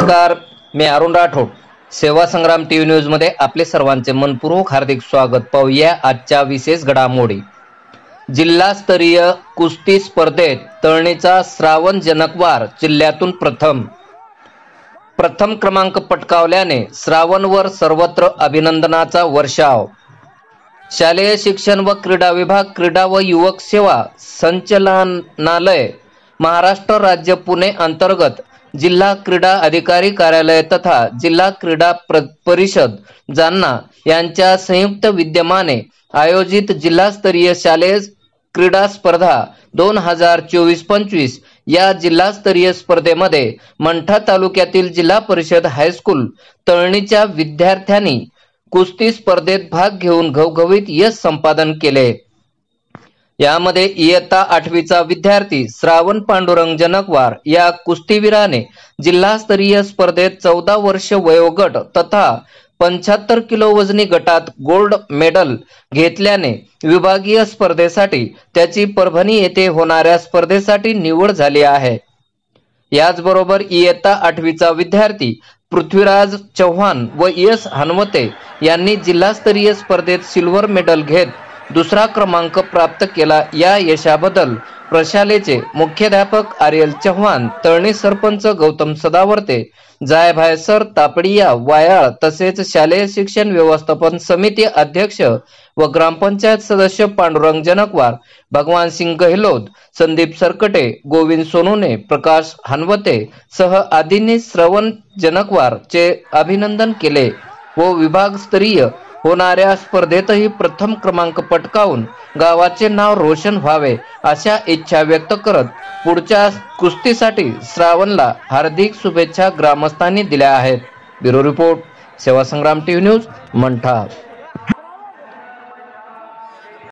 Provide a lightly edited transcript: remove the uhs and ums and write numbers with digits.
नमस्कार, मी अरुण राठोड. सेवा संग्राम TV news मध्ये आपले सर्वांचे मनपूर्वक हार्दिक स्वागत. पाहूया आजच्या विशेष घडामोडी. जिल्हास्तरीय कुस्ती स्पर्धेत तळणीचा श्रावण जनकवार जिल्ह्यातून प्रथम क्रमांक पटकावल्याने श्रावणवर सर्वत्र अभिनंदनाचा वर्षाव. शालेय शिक्षण व क्रीडा विभाग, क्रीडा व युवक सेवा संचालनालय, महाराष्ट्र राज्य पुणे अंतर्गत जिल्हा क्रीडा अधिकारी कार्यालय तथा जिल्हा क्रीडा परिषद जालना यांच्या संयुक्त विद्यमाने आयोजित जिल्हास्तरीय शालेय क्रीडा स्पर्धा 2024-25 या जिल्हास्तरीय स्पर्धेमध्ये मंठा तालुक्यातील जिल्हा परिषद हायस्कूल तळणीच्या विद्यार्थ्यांनी कुस्ती स्पर्धेत भाग घेऊन घवघवीत यश संपादन केले. यामध्ये इयत्ता 8वीचा विद्यार्थी श्रावण पांडुरंग जनकवार या कुस्तीवीराने जिल्हास्तरीय स्पर्धेत 14 वर्ष वयोगट तथा 75 किलो वजनी गटात गोल्ड मेडल घेतल्याने विभागीय स्पर्धेसाठी त्याची परभणी येथे होणाऱ्या स्पर्धेसाठी निवड झाली आहे. याचबरोबर इयत्ता 8वीचा विद्यार्थी पृथ्वीराज चव्हाण व यश हनवते यांनी जिल्हास्तरीय स्पर्धेत सिल्वर मेडल घेत दुसरा क्रमांक प्राप्त केला. या यशाबद्दल प्रशालेचे मुख्याध्यापक आर्यल चव्हाण, तळणी सरपंच गौतम सदावर्ते, जायभाई सर तापडिया वायाळ तसेच शालेय शिक्षण व्यवस्थापन समिती अध्यक्ष व ग्रामपंचायत सदस्य पांडुरंग जनकवार, भगवान सिंग गहलोत, संदीप सरकटे, गोविंद सोनोने, प्रकाश हनवते सह आदींनी श्रवण जनकवार चे अभिनंदन केले व विभागस्तरीय होणाऱ्या स्पर्धेतही प्रथम क्रमांक पटकावून गावाचे नाव रोशन व्हावे अशा इच्छा व्यक्त करत पुढच्या कुस्तीसाठी श्रावणला हार्दिक शुभेच्छा ग्रामस्थांनी दिल्या आहेत. ब्युरो रिपोर्ट, सेवा संग्राम टीव्ही न्यूज, मंठा.